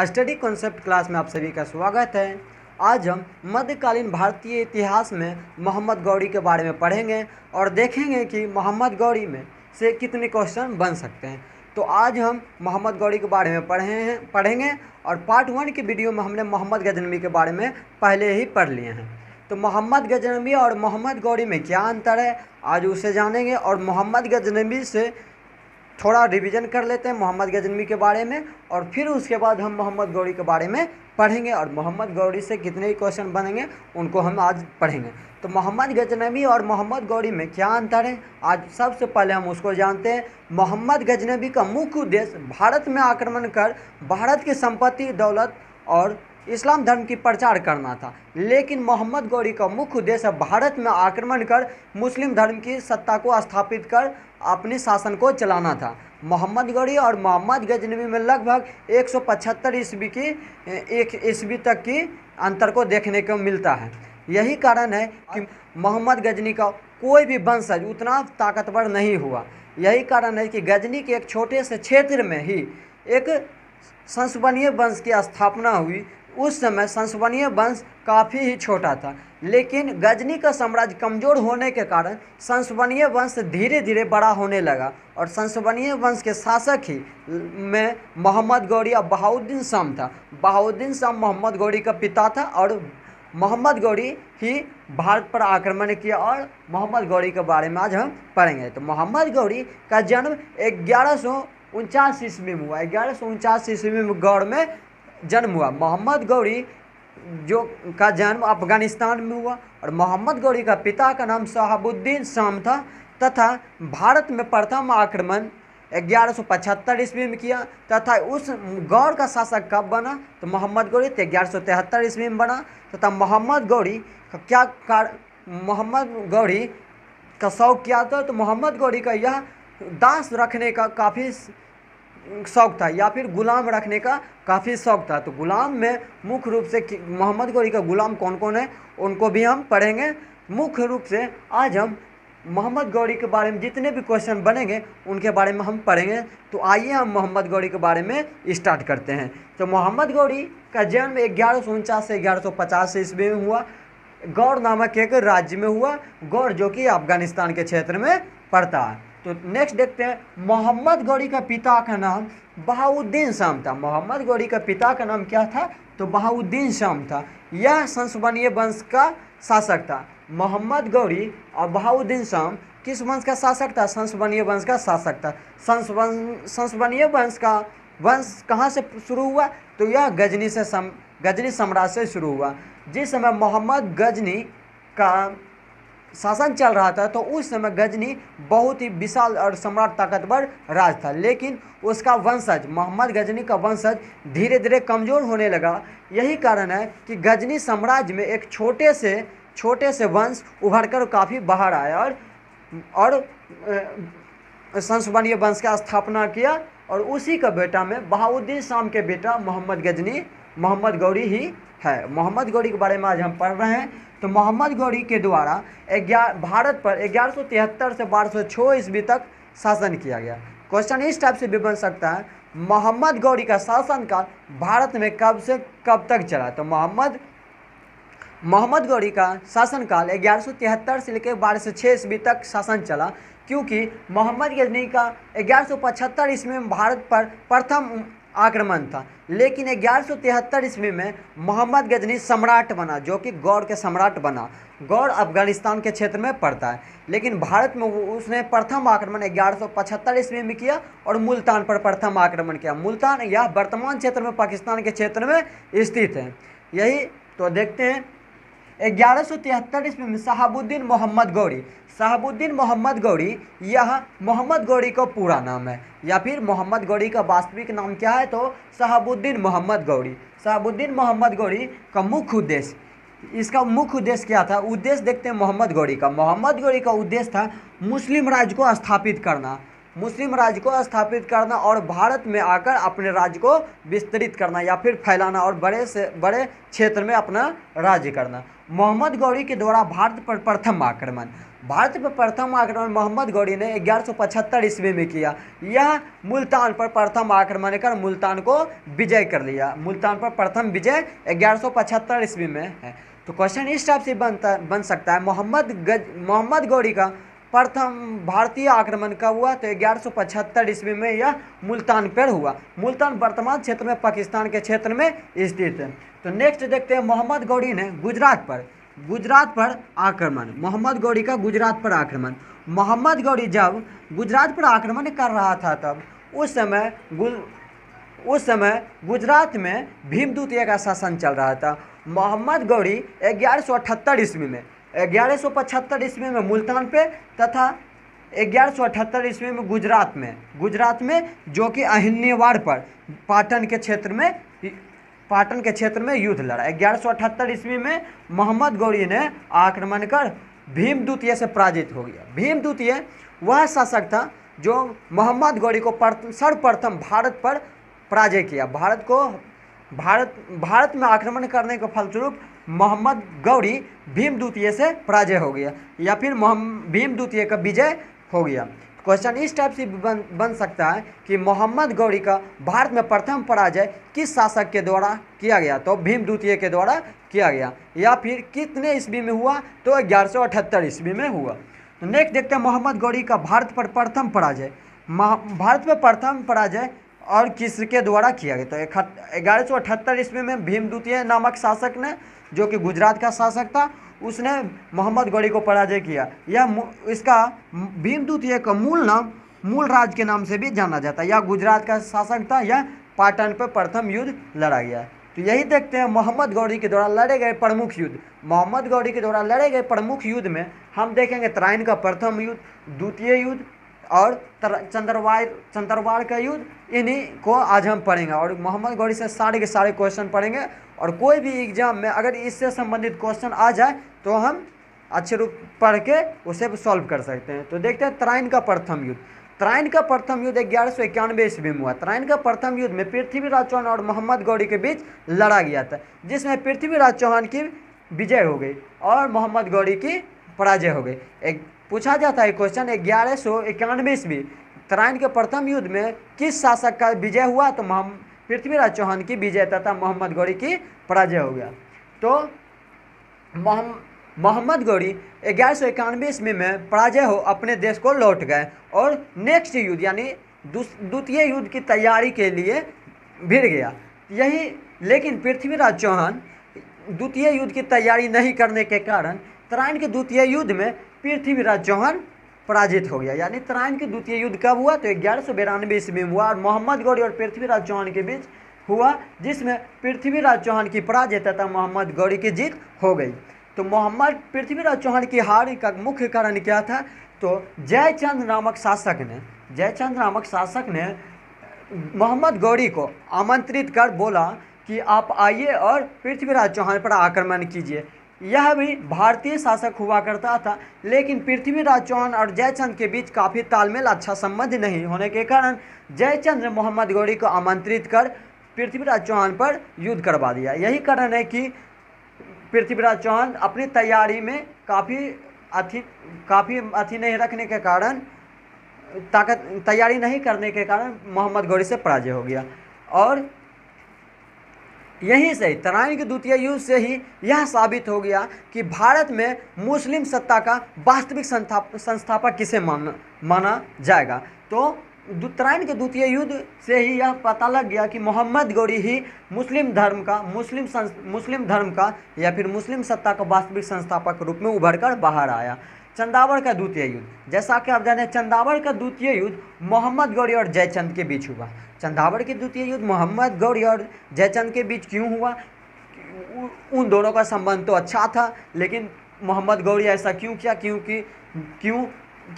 Study concept class में आप सभी का स्वागत है। आज हम मध्यकालीन भारतीय इतिहास में मोहम्मद गौरी के बारे में पढ़ेंगे और देखेंगे कि मोहम्मद गौरी में से कितने क्वेश्चन बन सकते हैं। तो आज हम मोहम्मद गौरी के बारे में पढ़ेंगे और पार्ट 1 की वीडियो में हमने मोहम्मद गजनवी के बारे में पहले ही पढ़ लिए हैं। तो मोहम्मद गजनवी और मोहम्मद गौरी में क्या अंतर है, आज उसे जानेंगे। और मोहम्मद गजनवी से थोड़ा रिवीजन कर लेते हैं मोहम्मद गजनवी के बारे में, और फिर उसके बाद हम मोहम्मद गौरी के बारे में पढ़ेंगे और मोहम्मद गौरी से कितने क्वेश्चन बनेंगे उनको हम आज पढ़ेंगे। तो मोहम्मद गजनवी और मोहम्मद गौरी में क्या अंतर है, आज सबसे पहले हम उसको जानते हैं। मोहम्मद गजनवी का मुख्य उद्देश्य भारत में आक्रमण कर भारत की संपत्ति, दौलत और इस्लाम धर्म की प्रचार करना था, लेकिन मोहम्मद गौरी का मुख्य उद्देश्य भारत में आक्रमण कर मुस्लिम धर्म की सत्ता को स्थापित कर अपने शासन को चलाना था। मोहम्मद गौरी और मोहम्मद गजनवी में लगभग 175 ईस्वी की 1 ईस्वी तक की अंतर को देखने को मिलता है। यही कारण है कि मोहम्मद गजनी का कोई भी वंशज उतना ताकतवर नहीं हुआ। यही कारण है कि गजनी के एक छोटे से क्षेत्र में ही एक संसवनीय वंश की स्थापना हुई। उस समय संसवनीय वंश काफ़ी ही छोटा था, लेकिन गजनी का साम्राज्य कमज़ोर होने के कारण संसवनीय वंश धीरे धीरे बड़ा होने लगा और संसवनीय वंश के शासक ही में मोहम्मद गौरी और बहाउद्दीन शाम था। बहाउद्दीन शाम मोहम्मद गौरी का पिता था और मोहम्मद गौरी ही भारत पर आक्रमण किया और मोहम्मद गौरी के बारे में आज हम पढ़ेंगे। तो मोहम्मद गौरी का जन्म 1149 ईस्वी में हुआ। 1149 ईस्वी में गौर में जन्म हुआ। मोहम्मद गौरी जो का जन्म अफगानिस्तान में हुआ और मोहम्मद गौरी का पिता का नाम शहाबुद्दीन शाम था तथा भारत में प्रथम आक्रमण 1175 ईस्वी में किया तथा उस गौर का शासक कब बना तो मोहम्मद गौरी 1173 ईस्वी में बना तथा मोहम्मद गौरी का शौक क्या था तो मोहम्मद गौरी का यह दास रखने का काफ़ी शौक था या फिर गुलाम रखने का काफ़ी शौक था। तो गुलाम में मुख्य रूप से मोहम्मद गौरी का गुलाम कौन कौन है उनको भी हम पढ़ेंगे। मुख्य रूप से आज हम मोहम्मद गौरी के बारे में जितने भी क्वेश्चन बनेंगे उनके बारे में हम पढ़ेंगे। तो आइए हम मोहम्मद गौरी के बारे में स्टार्ट करते हैं। तो मोहम्मद गौरी का जन्म 1149 से 1150 ईस्वी में हुआ। गौर नामक एक राज्य में हुआ, गौर जो कि अफगानिस्तान के क्षेत्र में पड़ता है। तो नेक्स्ट देखते हैं मोहम्मद गौरी का पिता का नाम बहाउद्दीन शाम था। मोहम्मद गौरी का पिता का नाम क्या था तो बहाउद्दीन शाम था। यह संसवनीय वंश का शासक था। मोहम्मद गौरी और बहाउद्दीन शाम किस वंश का शासक था? संसवनीय वंश का शासक था। संसवनीय वंश का वंश कहाँ से शुरू हुआ तो यह गजनी साम्राज्य से शुरू हुआ। जिस समय मोहम्मद गजनी का शासन चल रहा था तो उस समय गजनी बहुत ही विशाल और सम्राट ताकतवर राज था, लेकिन उसका वंशज मोहम्मद गजनी का वंशज धीरे धीरे कमज़ोर होने लगा। यही कारण है कि गजनी साम्राज्य में एक छोटे से वंश उभर कर काफ़ी बाहर आया और संसवनीय वंश का स्थापना किया और उसी का बेटा में बहाउद्दीन शाम के बेटा मोहम्मद गौरी ही है। मोहम्मद गौरी के बारे में आज हम पढ़ रहे हैं। तो मोहम्मद गौरी के द्वारा भारत पर 1173 से 1206 ईस्वी तक शासन किया गया। क्वेश्चन इस टाइप से भी बन सकता है, मोहम्मद गौरी का शासनकाल भारत में कब से कब तक चला? तो मोहम्मद गौरी का शासनकाल 1173 से लेकर 1206 ईस्वी तक शासन चला, क्योंकि मोहम्मद गजनी का 1175 ईस्वी में भारत पर प्रथम आक्रमण था, लेकिन 1173 ईस्वी में मोहम्मद गजनी सम्राट बना जो कि गौर के सम्राट बना। गौर अफगानिस्तान के क्षेत्र में पड़ता है, लेकिन भारत में उसने प्रथम आक्रमण 1175 ईस्वी में किया और मुल्तान पर प्रथम आक्रमण किया। मुल्तान यह वर्तमान क्षेत्र में पाकिस्तान के क्षेत्र में स्थित है। यही तो देखते हैं 1173 ईस्वी में शहाबुद्दीन मोहम्मद गौरी यह मोहम्मद गौरी का पूरा नाम है या फिर मोहम्मद गौरी का वास्तविक नाम क्या है तो शहाबुद्दीन मोहम्मद गौरी का मुख्य उद्देश्य, इसका मुख्य उद्देश्य क्या था? उद्देश्य देखते हैं मोहम्मद गौरी का उद्देश्य था मुस्लिम राज्य को स्थापित करना और भारत में आकर अपने राज्य को विस्तृत करना या फिर फैलाना और बड़े से बड़े क्षेत्र में अपना राज्य करना। मोहम्मद गौरी के द्वारा भारत पर प्रथम आक्रमण भारत पर प्रथम आक्रमण मोहम्मद गौरी ने 1175 ईस्वी में किया। यह मुल्तान पर प्रथम आक्रमण कर मुल्तान को विजय कर लिया। मुल्तान पर प्रथम विजय 1175 ईस्वी में है। तो क्वेश्चन इस टाइप से बन सकता है, मोहम्मद गौरी का प्रथम भारतीय आक्रमण कब हुआ? तो 1175 ईस्वी में यह मुल्तान पर हुआ। मुल्तान वर्तमान क्षेत्र में पाकिस्तान के क्षेत्र में स्थित है। तो नेक्स्ट देखते हैं, मोहम्मद गौरी ने गुजरात पर आक्रमण। मोहम्मद गौरी का गुजरात पर आक्रमण। मोहम्मद गौरी जब गुजरात पर आक्रमण कर रहा था तब उस समय गुजरात में भीम द्वितीय का शासन चल रहा था। मोहम्मद गौरी 1178 ईस्वी में 1175 ईस्वी में मुल्तान पे तथा 1178 ईस्वी में गुजरात में जो कि अहिन्यवाड़ पर पाटन के क्षेत्र में युद्ध लड़ा। 1178 ईस्वी में मोहम्मद गौरी ने आक्रमण कर भीम द्वितीय से पराजित हो गया। भीम द्वितीय वह शासक था जो मोहम्मद गौरी को सर्वप्रथम भारत पर पराजय किया। भारत में आक्रमण करने के फलस्वरूप मोहम्मद गौरी भीम द्वितीय से पराजय हो गया या फिर भीम द्वितीय का विजय हो गया। क्वेश्चन इस टाइप से बन सकता है कि मोहम्मद गौरी का भारत में प्रथम पराजय किस शासक के द्वारा किया गया? तो भीम द्वितीय के द्वारा किया गया। या फिर कितने ईस्वी में हुआ? तो 1178 ईस्वी में हुआ। तो नेक्स्ट देखते हैं, मोहम्मद गौरी का भारत पर प्रथम पराजय। भारत में प्रथम पराजय और किसके द्वारा किया गया? तो 1178 ईस्वी में भीम द्वितीय नामक शासक ने, जो कि गुजरात का शासक था, उसने मोहम्मद गौरी को पराजय किया। इसका भीम द्वितीय का मूल नाम मूलराज के नाम से भी जाना जाता है। यह गुजरात का शासक था। यह पाटन पर प्रथम युद्ध लड़ा गया। तो यही देखते हैं मोहम्मद गौरी के द्वारा लड़े गए प्रमुख युद्ध। मोहम्मद गौरी के द्वारा लड़े गए प्रमुख युद्ध में हम देखेंगे तराइन का प्रथम युद्ध, द्वितीय युद्ध और चंद्रवाड़ का युद्ध। इन्हीं को आज हम पढ़ेंगे और मोहम्मद गौरी से सारे के सारे क्वेश्चन पढ़ेंगे। और कोई भी एग्जाम में अगर इससे संबंधित क्वेश्चन आ जाए तो हम अच्छे रूप पढ़ के उसे सॉल्व कर सकते हैं। तो देखते हैं तराइन का प्रथम युद्ध। तराइन का प्रथम युद्ध 1191 ईस्वी में हुआ। तराइन का प्रथम युद्ध में पृथ्वीराज चौहान और मोहम्मद गौरी के बीच लड़ा गया था, जिसमें पृथ्वीराज चौहान की विजय हो गई और मोहम्मद गौरी की पराजय हो गई। एक पूछा जाता है क्वेश्चन, 1191 ईस्वी तराइन के प्रथम युद्ध में किस शासक का विजय हुआ? तो पृथ्वीराज चौहान की विजय तथा मोहम्मद गौरी की पराजय हो गया। तो मोहम्मद गौरी 1191 ईस्वी में पराजय हो अपने देश को लौट गए और नेक्स्ट युद्ध यानी द्वितीय युद्ध की तैयारी के लिए भिड़ गया। लेकिन पृथ्वीराज चौहान द्वितीय युद्ध की तैयारी नहीं करने के कारण तराइन के द्वितीय युद्ध में पृथ्वीराज चौहान पराजित हो गया। यानी तराइन के द्वितीय युद्ध कब हुआ? तो 1192 ईस्वी में हुआ और मोहम्मद गौरी और पृथ्वीराज चौहान के बीच हुआ, जिसमें पृथ्वीराज चौहान की पराजय तथा मोहम्मद गौरी की जीत हो गई। तो पृथ्वीराज चौहान की हार का मुख्य कारण क्या था? तो जयचंद नामक शासक ने मोहम्मद गौरी को आमंत्रित कर बोला कि आप आइए और पृथ्वीराज चौहान पर आक्रमण कीजिए। यह भी भारतीय शासक हुआ करता था, लेकिन पृथ्वीराज चौहान और जयचंद के बीच काफ़ी तालमेल, अच्छा संबंध नहीं होने के कारण जयचंद ने मोहम्मद गौरी को आमंत्रित कर पृथ्वीराज चौहान पर युद्ध करवा दिया। यही कारण है कि पृथ्वीराज चौहान अपनी तैयारी में काफ़ी अथी नहीं रखने के कारण, तैयारी नहीं करने के कारण मोहम्मद गौरी से पराजय हो गया। और यहीं से तराइन के द्वितीय युद्ध से ही यह साबित हो गया कि भारत में मुस्लिम सत्ता का वास्तविक संस्थापक किसे माना जाएगा। तो तराइन के द्वितीय युद्ध से ही यह पता लग गया कि मोहम्मद गौरी ही मुस्लिम धर्म का या फिर मुस्लिम सत्ता का वास्तविक संस्थापक के रूप में उभर कर बाहर आया। चंदावड़ का द्वितीय युद्ध, जैसा कि आप जाने, चंदावड़ का द्वितीय युद्ध मोहम्मद गौरी और जयचंद के बीच हुआ। चंदावड़ के द्वितीय युद्ध मोहम्मद गौरी और जयचंद के बीच क्यों हुआ? उन दोनों का संबंध तो अच्छा था, लेकिन मोहम्मद गौरी ऐसा क्यों किया? क्योंकि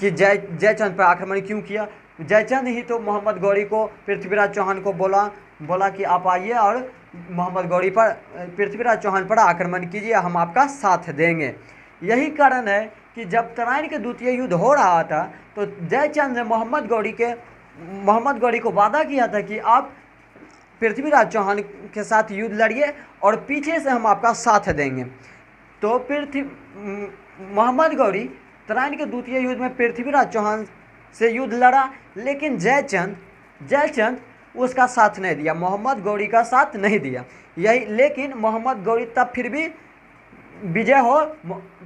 जयचंद पर आक्रमण क्यों किया? जयचंद ही तो मोहम्मद गौरी को, पृथ्वीराज चौहान को बोला कि आप आइए और पृथ्वीराज चौहान पर आक्रमण कीजिए, हम आपका साथ देंगे। यही कारण है कि जब तराइन के द्वितीय युद्ध हो रहा था तो जयचंद ने मोहम्मद गौरी को वादा किया था कि आप पृथ्वीराज चौहान के साथ युद्ध लड़िए और पीछे से हम आपका साथ देंगे। तो मोहम्मद गौरी तराइन के द्वितीय युद्ध में पृथ्वीराज चौहान से युद्ध लड़ा, लेकिन जयचंद उसका साथ नहीं दिया, मोहम्मद गौरी का साथ नहीं दिया। यही लेकिन मोहम्मद गौरी तब फिर भी विजय हो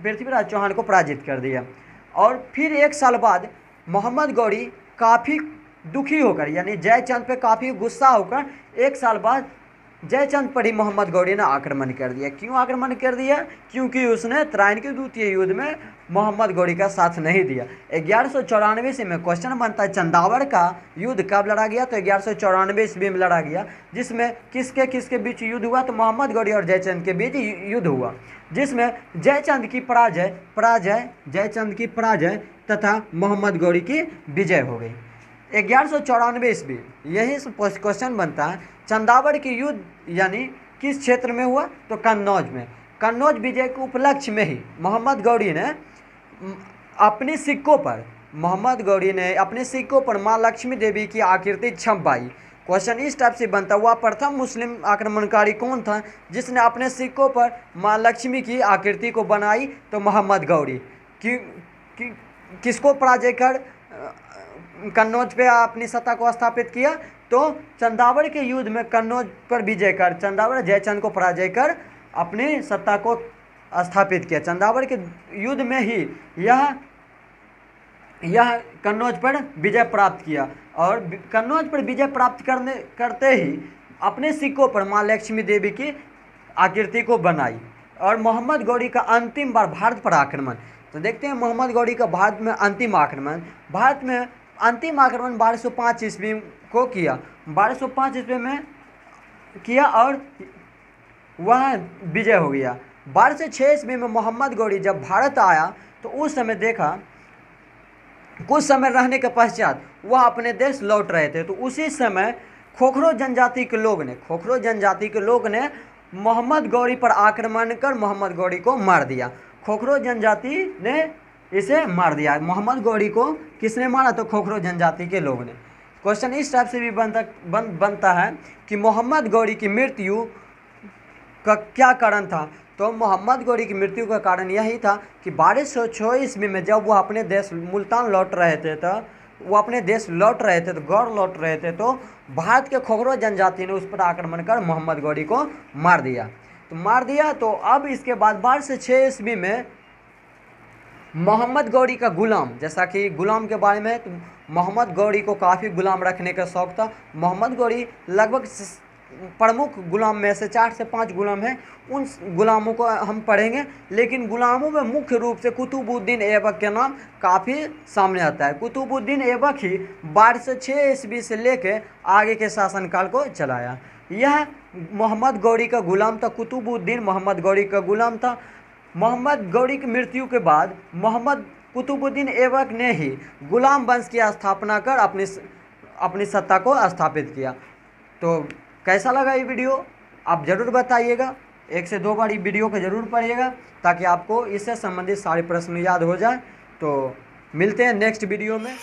पृथ्वीराज चौहान को पराजित कर दिया। और फिर 1 साल बाद मोहम्मद गौरी काफ़ी दुखी होकर, यानी जयचंद पे काफ़ी गुस्सा होकर 1 साल बाद जयचंद पर ही मोहम्मद गौरी ने आक्रमण कर दिया। क्यों आक्रमण कर दिया? क्योंकि उसने तराइन के द्वितीय युद्ध में मोहम्मद गौरी का साथ नहीं दिया। 1194 ईस्वी में क्वेश्चन बनता है चंदावड़ का युद्ध कब लड़ा गया? तो 1194 ईस्वी में लड़ा गया, जिसमें किसके बीच युद्ध हुआ? तो मोहम्मद गौरी और जयचंद के बीच युद्ध हुआ, जिसमें जयचंद की पराजय तथा मोहम्मद गौरी की विजय हो गई। 1194 ईस्वी, यही क्वेश्चन बनता है चंदावड़ की युद्ध यानी किस क्षेत्र में हुआ? तो कन्नौज में। कन्नौज विजय के उपलक्ष्य में ही मोहम्मद गौरी ने अपने सिक्कों पर माँ लक्ष्मी देवी की आकृति छपवाई। क्वेश्चन इस टाइप से बनता हुआ प्रथम मुस्लिम आक्रमणकारी कौन था जिसने अपने सिक्कों पर माँ लक्ष्मी की आकृति को बनाई? तो मोहम्मद गौरी। किसको पराजय कर कन्नौज पे अपनी सत्ता को स्थापित किया? तो चंदावड़ के युद्ध में कन्नौज पर विजय कर चंदावड़ जयचंद को पराजय कर अपनी सत्ता को स्थापित किया। चंदावड़ के युद्ध में ही यह कन्नौज पर विजय प्राप्त किया, और कन्नौज पर विजय प्राप्त करते ही अपने सिक्कों पर माँ लक्ष्मी देवी की आकृति को बनाई। और मोहम्मद गौरी का अंतिम बार भारत पर आक्रमण, तो देखते हैं मोहम्मद गौरी का भारत में अंतिम आक्रमण 1205 ईस्वी को किया। 1205 ईस्वी में किया और वह विजय हो गया। 1206 ईस्वी में मोहम्मद गौरी जब भारत आया तो उस समय देखा, कुछ समय रहने के पश्चात वह अपने देश लौट रहे थे, तो उसी समय खोखरो जनजाति के लोग ने मोहम्मद गौरी पर आक्रमण कर मोहम्मद गौरी को मार दिया। खोखरो जनजाति ने इसे मार दिया। मोहम्मद गौरी को किसने मारा? तो खोखरो जनजाति के लोग ने। क्वेश्चन इस टाइप से भी बनता है कि मोहम्मद गौरी की मृत्यु का क्या कारण था? तो मोहम्मद गौरी की मृत्यु का कारण यही था कि 1206 ईस्वी में जब वह अपने देश मुल्तान लौट रहे थे, तो गौर लौट रहे थे, तो भारत के खोखरो जनजाति ने उस पर आक्रमण कर मोहम्मद गौरी को मार दिया। तो अब इसके बाद 1206 ईस्वी में मोहम्मद गौरी का गुलाम, जैसा कि गुलाम के बारे में, तो मोहम्मद गौरी को काफ़ी गुलाम रखने का शौक़ था। मोहम्मद गौरी लगभग प्रमुख गुलाम में से 4 से 5 गुलाम हैं, उन गुलामों को हम पढ़ेंगे, लेकिन गुलामों में मुख्य रूप से कुतुबुद्दीन ऐबक के नाम काफ़ी सामने आता है। कुतुबुद्दीन ऐबक ही 1206 ईस्वी से लेकर आगे के शासनकाल को चलाया। यह मोहम्मद गौरी का गुलाम था, कुतुबुद्दीन मोहम्मद गौरी का गुलाम था। मोहम्मद गौरी की मृत्यु के बाद मोहम्मद कुतुबुद्दीन ऐबक ने ही गुलाम वंश की स्थापना कर अपनी सत्ता को स्थापित किया। तो कैसा लगा ये वीडियो आप ज़रूर बताइएगा। 1 से 2 बार ये वीडियो को ज़रूर पढ़िएगा ताकि आपको इससे संबंधित सारे प्रश्न याद हो जाए। तो मिलते हैं नेक्स्ट वीडियो में।